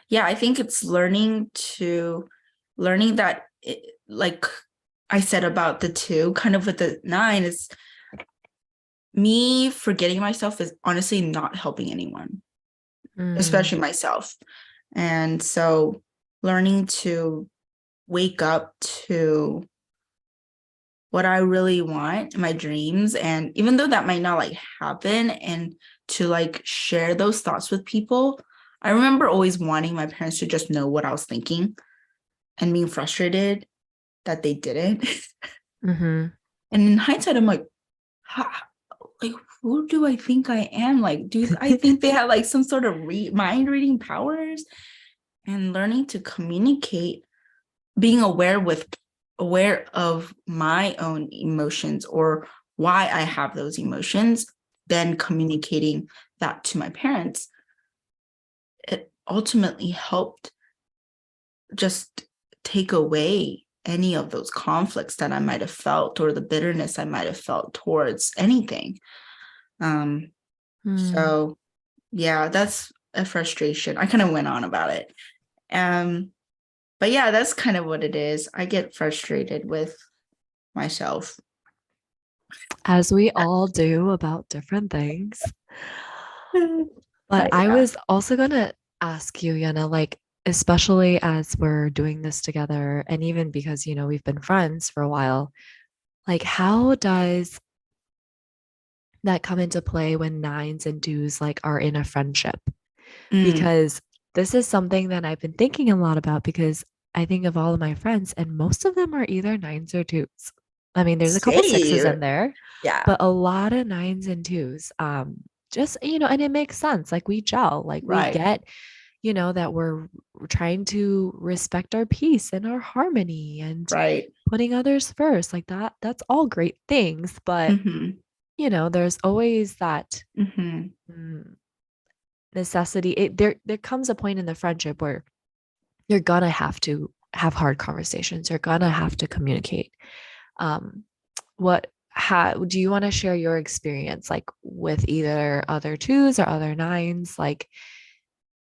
Yeah, I think it's learning that like I said about the two, kind of with the nine, is me forgetting myself is honestly not helping anyone, Mm, especially myself. And so learning to wake up to what I really want, my dreams, and even though that might not like happen, and to like share those thoughts with people. I remember always wanting my parents to just know what I was thinking and being frustrated that they didn't. mm-hmm. And in hindsight, I'm like, like who do I think I am? Like, do I think they have like some sort of mind reading powers? And learning to communicate, being aware of my own emotions or why I have those emotions, then communicating that to my parents, it ultimately helped just take away any of those conflicts that I might have felt or the bitterness I might have felt towards anything. Um, Mm. so yeah, that's a frustration. I kind of went on about it. Um, but yeah, that's kind of what it is. I get frustrated with myself. As we all do about different things. But But I yeah. was also gonna ask you, Yana, like, especially as we're doing this together, and even because, we've been friends for a while, like, how does that come into play when nines and twos like are in a friendship? Mm, Because this is something that I've been thinking a lot about because I think of all of my friends, and most of them are either nines or twos. I mean, there's a couple sixes same. in there, Yeah. but a lot of nines and twos. Just, and it makes sense. Like we gel, like we Right. get, that we're trying to respect our peace and our harmony and Right. putting others first. Like that's all great things. But, Mm-hmm. there's always that Mm-hmm. mm, necessity. There comes a point in the friendship where you're gonna have to have hard conversations. You're gonna have to communicate. Um, what how do you want to share your experience like with either other twos or other nines? Like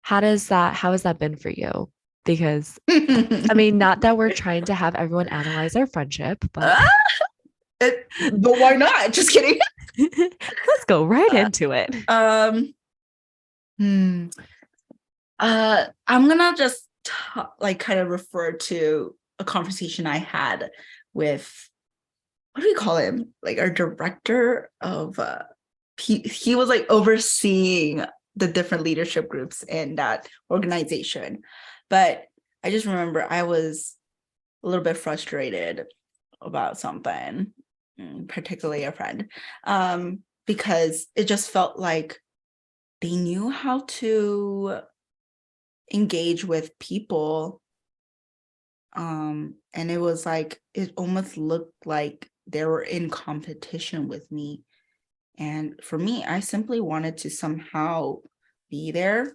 how has that been for you? Because I mean, not that we're trying to have everyone analyze our friendship, but Ah, but why not? Just kidding. let's go right Uh, into it. um, hmm. I'm gonna just like kind of refer to a conversation I had with, what do we call him? Like our director of he was like overseeing the different leadership groups in that organization. But I just remember I was a little bit frustrated about something, particularly a friend, because it just felt like they knew how to engage with people, and it was like it almost looked like they were in competition with me. And for me, I simply wanted to somehow be there,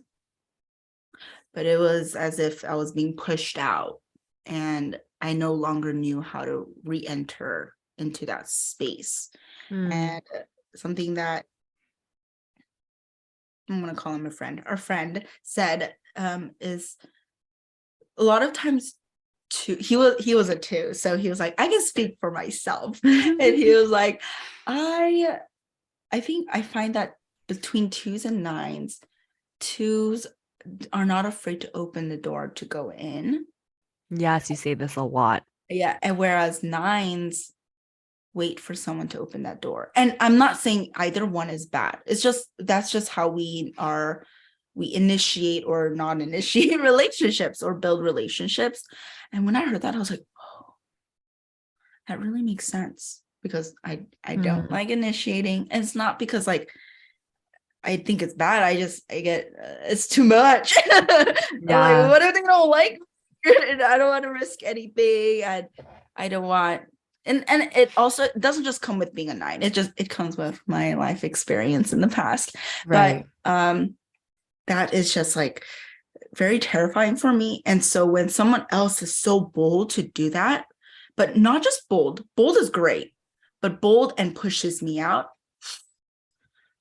but it was as if I was being pushed out and I no longer knew how to re-enter into that space. Mm, And something that I'm going to call him a friend, our friend said, is a lot of times two, he was a two, so he was like, I can speak for myself. And he was like, I I think I find that between twos and nines, twos are not afraid to open the door to go in. yes, you say this a lot. Yeah. And whereas nines wait for someone to open that door. And I'm not saying either one is bad. It's just that's just how we are. We initiate or not initiate relationships or build relationships. And when I heard that, I was like, oh, that really makes sense because I don't Mm, like initiating. And it's not because like I think it's bad. I get it's too much. I'm like, yeah. what if they don't like me? And I don't want to risk anything, and I don't want. And it also doesn't just come with being a nine. It comes with my life experience in the past. But Right. that is just like very terrifying for me. And so when someone else is so bold to do that, but not just bold, bold is great, but bold and pushes me out,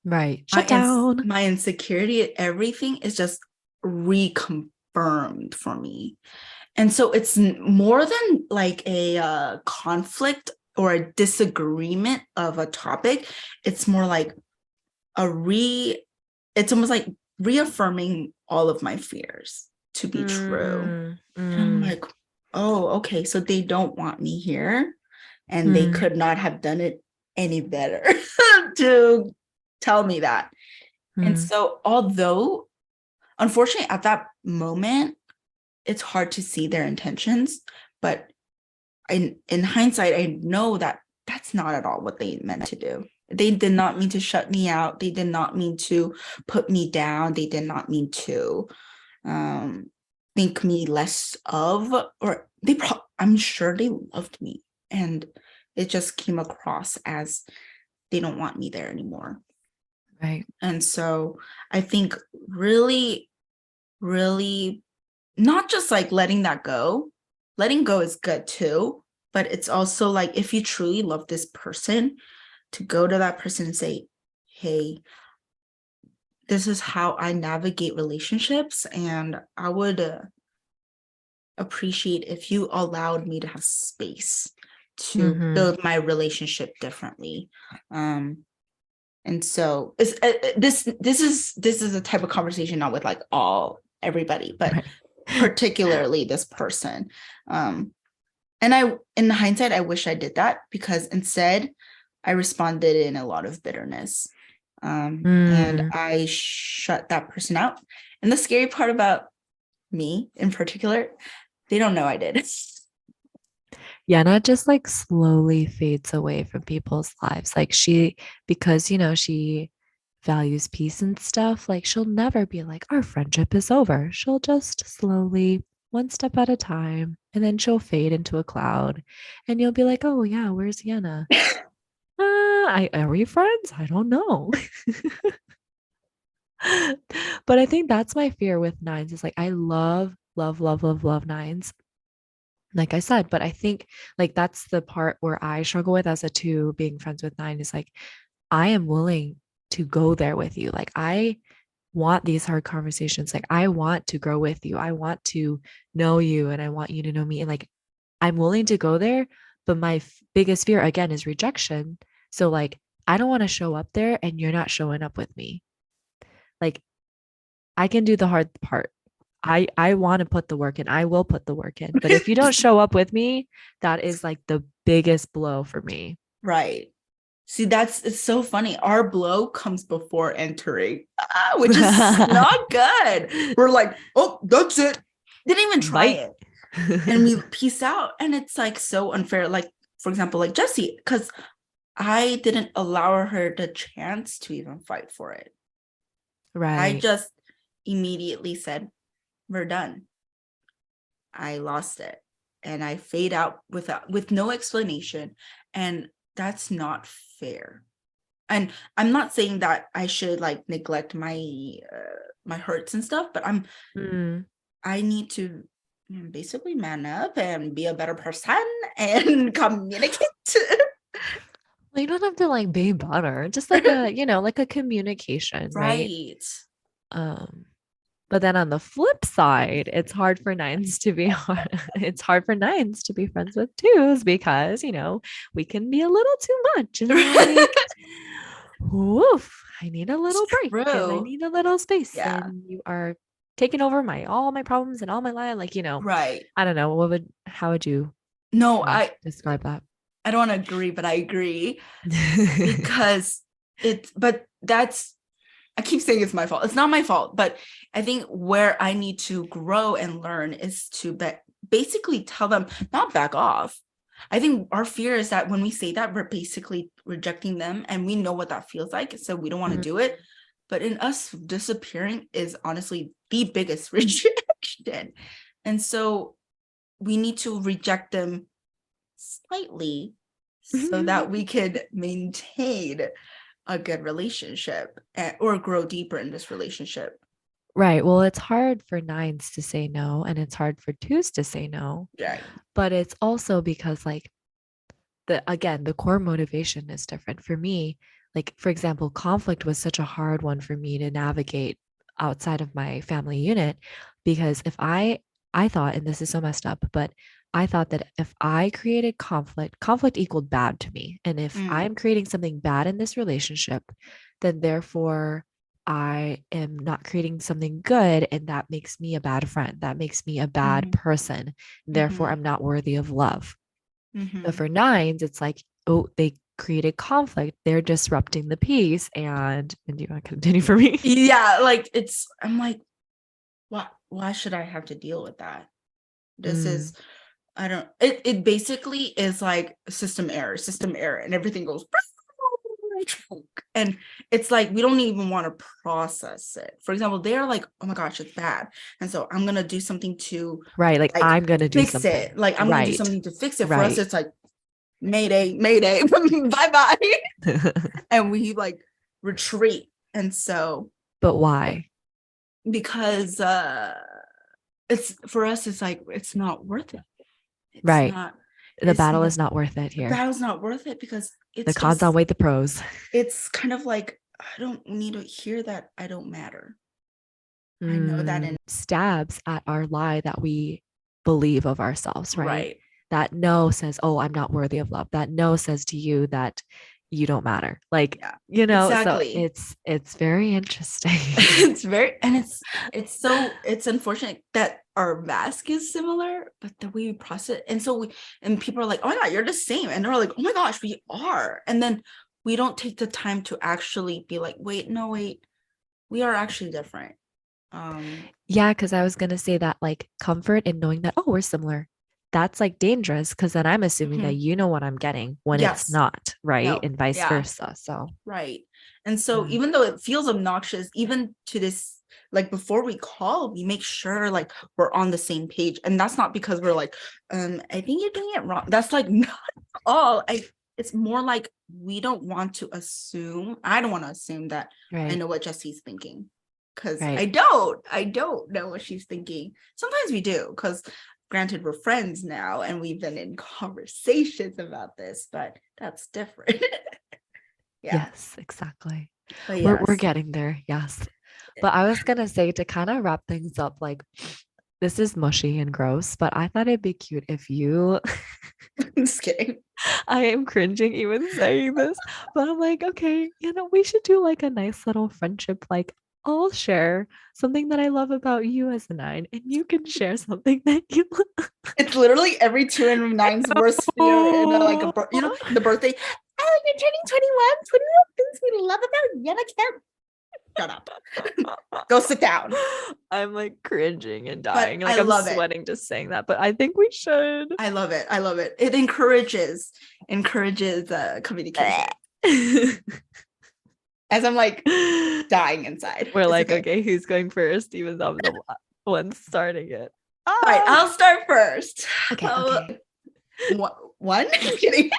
Right. Shut down. my insecurity, everything is just affirmed for me. And so it's more than like a conflict or a disagreement of a topic. It's more like it's almost like reaffirming all of my fears to be true. And I'm like, oh, okay, so they don't want me here, and they could not have done it any better to tell me that. And so, although unfortunately at that moment, it's hard to see their intentions, but in hindsight, I know that that's not at all what they meant to do. They did not mean to shut me out. They did not mean to put me down. They did not mean to think me less of, or I'm sure they loved me, and it just came across as they don't want me there anymore. Right. And so I think really, really not just like letting go is good too, but it's also like, if you truly love this person, to go to that person and say, hey, this is how I navigate relationships, and I would appreciate if you allowed me to have space to build my relationship differently. And so this is a type of conversation, not with like everybody, but particularly this person. And in hindsight, I wish I did that, because instead I responded in a lot of bitterness. And I shut that person out. And the scary part about me in particular, they don't know I did. Yehna just like slowly fades away from people's lives. Like because she values peace and stuff, like she'll never be like, our friendship is over. She'll just slowly, one step at a time, and then she'll fade into a cloud. And you'll be like, oh yeah, where's Yehna? Are we friends? I don't know. But I think that's my fear with nines, is like I love, love, love, love, love nines, like I said, but I think like that's the part where I struggle with as a two, being friends with nine, is like I am willing to go there with you. Like I want these hard conversations. Like I want to grow with you. I want to know you, and I want you to know me. And like I'm willing to go there, but my biggest fear again is rejection. So like I don't want to show up there and you're not showing up with me. Like I can do the hard part. I want to put the work in. I will put the work in. But if you don't show up with me, that is like the biggest blow for me. Right. See, it's so funny. Our blow comes before entering, which is not good. We're like, oh, that's it. Didn't even try it. And we peace out. And it's like so unfair. Like, for example, like Jessie, because I didn't allow her the chance to even fight for it. Right. I just immediately said, we're done. I lost it. And I fade out with no explanation. And that's not fair. And I'm not saying that I should like neglect my my hurts and stuff, but I need to basically man up and be a better person and communicate. Well, you don't have to like be butter, just like like a communication, right? But then on the flip side, it's hard for nines to be it's hard for nines to be friends with twos, because we can be a little too much, and like, woof, I need a little break, and I need a little space, and you are taking over all my problems and all my life, like right. I don't know, how would you describe that? I don't want to agree, but I agree. Because I keep saying it's my fault. It's not my fault, but I think where I need to grow and learn is to basically tell them, not back off. I think our fear is that when we say that, we're basically rejecting them, and we know what that feels like, so we don't want to do it. But in us, disappearing is honestly the biggest rejection. And so we need to reject them slightly so that we could maintain a good relationship or grow deeper in this relationship. Right. Well, it's hard for nines to say no, and it's hard for twos to say no. Right. But it's also because like the core motivation is different for me. Like, for example, conflict was such a hard one for me to navigate outside of my family unit, because if I thought, and this is so messed up, but I thought that if I created conflict equaled bad to me. And if Mm, I'm creating something bad in this relationship, then therefore I am not creating something good. And that makes me a bad friend. That makes me a bad mm-hmm, person. Therefore, mm-hmm, I'm not worthy of love. But mm-hmm. for nines, it's like, oh, they created conflict. They're disrupting the peace. And do you want to continue for me? Yeah, like I'm like, why should I have to deal with that? This Mm, is I don't it basically is like system error, and everything goes and it's like we don't even want to process it. For example, they're like, oh my gosh, it's bad. And so I'm gonna do something to right. Like like I'm going to do fix it. something. Like I'm gonna do Right. something to fix it. For us, Right. it's like mayday, mayday, bye-bye. And we like retreat. And so But why? because it's for us, it's like it's not worth it. It's Right. not, The it's battle not is not worth it the here. battle's not worth it because The it's cons just outweigh the pros. it's kind of like I don't need to hear that I don't matter. I know that in Stabs at our lie that we believe of ourselves, right? right. That no says, oh, I'm not worthy of love. That no says to you that you don't matter. Like, Yeah. so Exactly. it's very interesting. It's very and it's unfortunate that our mask is similar, but the way we process it. And so and people are like, oh my God, you're the same. And they're like, oh my gosh, we are. And then we don't take the time to actually be like, wait, no, wait, we are actually different. Yeah, because I was gonna say that like comfort in knowing that, oh, we're similar. That's like dangerous because then I'm assuming that Mhm. you know what I'm getting when it's Yes. not, right? No. And vice Yeah. versa. So Right. And so mm, even though it feels obnoxious, even to this, like before we call, we make sure like we're on the same page. And that's not because we're like, I think you're doing it wrong. That's like not at all. It's more like we don't want to assume. I don't want to assume that I right, know what Jessie's thinking. Because right. I don't know what she's thinking. Sometimes we do, because granted, we're friends now and we've been in conversations about this, but that's different. Yeah. Yes, exactly. But We're yes. getting there. Yes. But I was gonna say to kind of wrap things up, like this is mushy and gross, but I thought it'd be cute if you I'm just kidding. I am cringing even saying this, but I'm like, okay, we should do like a nice little friendship. Like, I'll share something that I love about you as a nine, and you can share something that you It's literally every two and nine's worst fear in like love. the birthday. Oh, you're turning 21. 21 things we love about Yena Camp. Shut up. Go sit down. I'm like cringing and But dying. I Like I'm love it. sweating just saying that, but I think we should. I love it. I love it. It encourages communication. As I'm like dying inside. We're It's like, okay. okay, who's going first? Even though I'm the one starting it. All right, Ah! I'll start first. Okay, okay. One? I'm kidding.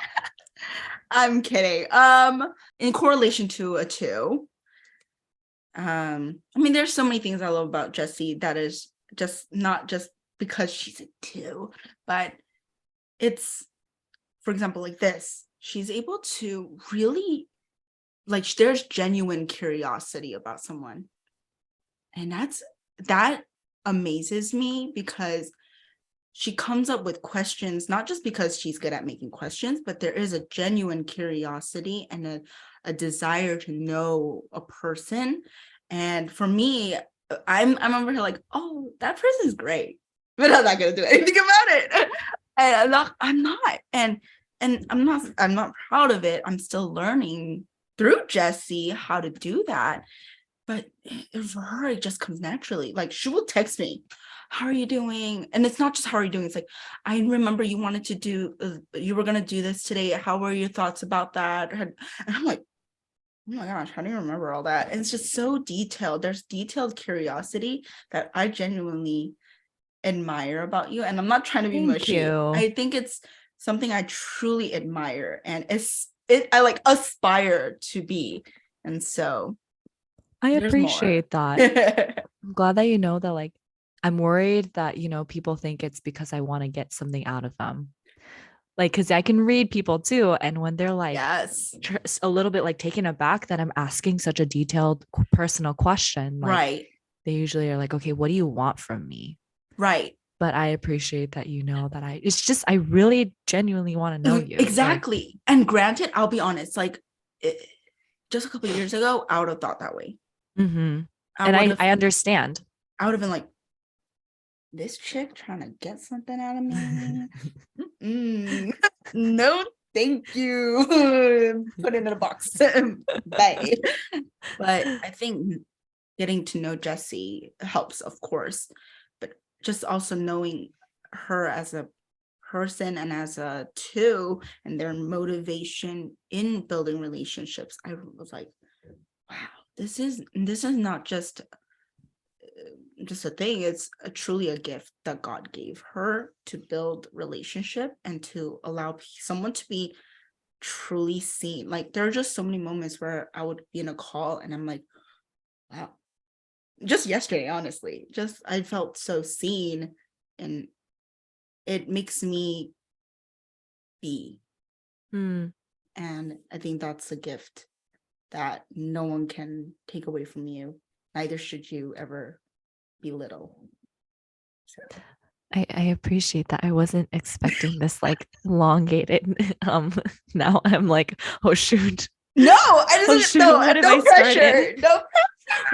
I'm kidding. In correlation to a two, I mean, there's so many things I love about Jessie that is just not just because she's a two, but it's, for example, like this. She's able to really like there's genuine curiosity about someone. And that amazes me because she comes up with questions, not just because she's good at making questions, but there is a genuine curiosity and a desire to know a person. And for me, I'm over here like, oh, that person's great, but I'm not gonna do anything about it. And I'm not. And I'm not proud of it. I'm still learning through Jessie how to do that. But for her, it just comes naturally. Like she will text me, how are you doing? And it's not just how are you doing. It's like, I remember you wanted to do, you were going to do this today. How were your thoughts about that? And I'm like, oh my gosh, how do you remember all that? And it's just so detailed. There's detailed curiosity that I genuinely admire about you. And I'm not trying to be Thank mushy. you. I think it's something I truly admire and I like aspire to be. And so I there's more. appreciate that. I'm glad that you know that like I'm worried that, people think it's because I want to get something out of them. Like, because I can read people too. And when they're like Yes. a little bit like taken aback that I'm asking such a detailed personal question, like Right. they usually are like, okay, what do you want from me? Right. But I appreciate that, that it's just, I really genuinely want to know you. Exactly. And granted, I'll be honest, like just a couple of years ago, I would have thought that way. And I understand. I would have been like, this chick trying to get something out of me. No, thank you. Put it in a box. Bye. But I think getting to know Jessie helps, of course, but just also knowing her as a person and as a two and their motivation in building relationships, I was like, wow, this is not just a thing. It's truly a gift that God gave her to build relationship and to allow someone to be truly seen. Like there are just so many moments where I would be in a call and I'm like, wow, just yesterday, honestly, just I felt so seen, and it makes me be. And I think that's a gift that no one can take away from you. Neither should you ever belittle. So. I appreciate that. I wasn't expecting this like elongated. Now I'm like, oh shoot. No, I just no pressure. No pressure.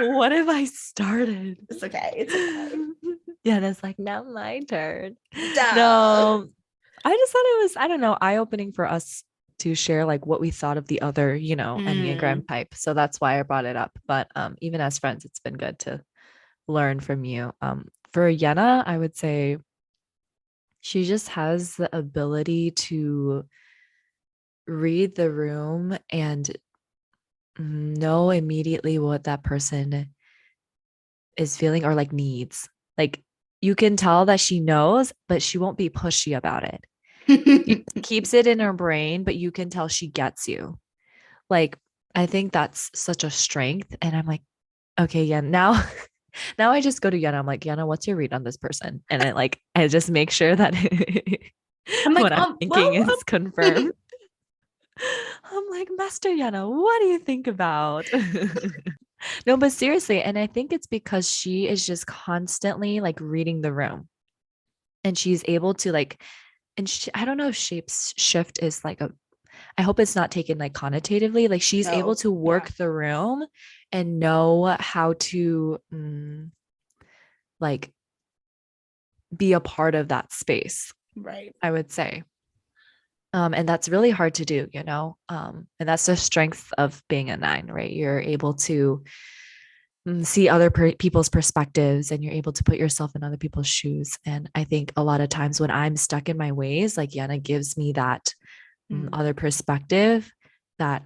What have I started? It's okay. It's okay. Yeah, that's like now my turn. Duh. No, I just thought it was, I don't know, eye-opening for us to share like what we thought of the other, enneagram type. So that's why I brought it up. But even as friends, it's been good to learn from you. For Yehna, I would say she just has the ability to read the room and know immediately what that person is feeling or like needs. Like you can tell that she knows, but she won't be pushy about it. She keeps it in her brain, but you can tell she gets you. Like, I think that's such a strength. And I'm like, okay, yeah, now I just go to Yehna. I'm like, Yehna, what's your read on this person? And I just make sure that I'm like, what I'm thinking is confirmed. I'm like, Master Yehna, what do you think about? No, but seriously, and I think it's because she is just constantly like reading the room, and she's able to like, and I don't know if shapes shift is like I hope it's not taken like connotatively. Like she's able to work the room and know how to like be a part of that space. Right. I would say. And that's really hard to do, and that's the strength of being a 9, right? You're able to see other people's perspectives, and you're able to put yourself in other people's shoes. And I think a lot of times when I'm stuck in my ways, like Yehna gives me that other perspective that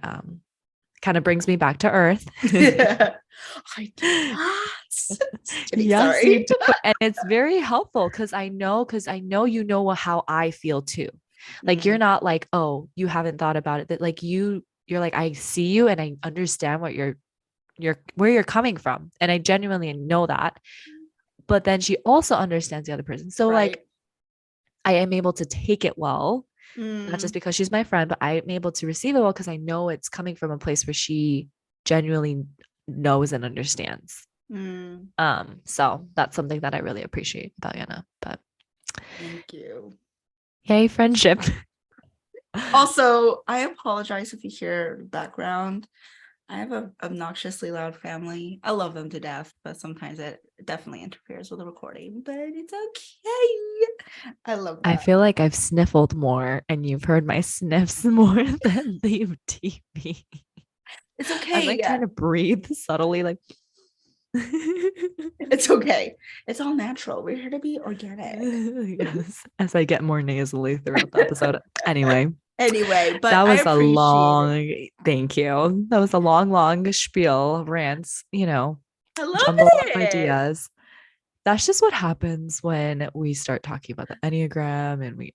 kind of brings me back to earth. Yeah. I do. Yes, you do. And it's very helpful because I know you know how I feel too. Like you're not like, oh, you haven't thought about it. That like you're like, I see you and I understand what you're where you're coming from. And I genuinely know that. But then she also understands the other person. So like I am able to take it well, not just because she's my friend, but I'm able to receive it well because I know it's coming from a place where she genuinely knows and understands. So that's something that I really appreciate about Yehna. But thank you. Yay, friendship. Also, I apologize if you hear background. I have an obnoxiously loud family. I love them to death, but sometimes it definitely interferes with the recording, but it's okay. I love that. I feel like I've sniffled more and you've heard my sniffs more than the TV. It's okay. I'm like trying to breathe subtly, like it's okay. It's all natural. We're here to be organic. Yes, as I get more nasally throughout the episode. Anyway, but that was a long, thank you. That was a long spiel, rants, I love jumbled up it. ideas. That's just what happens when we start talking about the enneagram,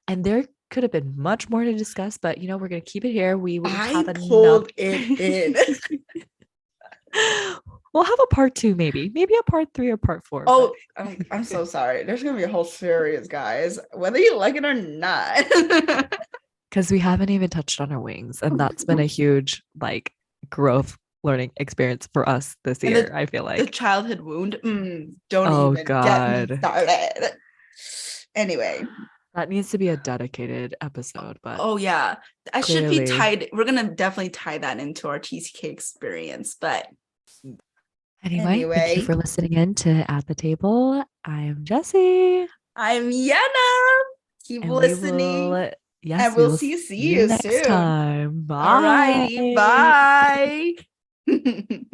and there could have been much more to discuss, but we're gonna keep it here. We have pulled it in. We'll have a part 2, maybe a part 3 or part 4. Oh, I'm so sorry. There's gonna be a whole series, guys, whether you like it or not. Because we haven't even touched on our wings, and that's been a huge like growth learning experience for us this And year, I feel the like. childhood wound. Don't Oh even get me God. started. Anyway. That needs to be a dedicated episode, but Oh yeah. I should be clearly. tied. We're gonna definitely tie that into our TCK experience. But Anyway, thank you anyway, for listening in to At the Table. I am Jessie. I'm Yena. Keep And we listening. will, And yes, we we'll will see see you you next soon. time. All righty. Bye. Bye.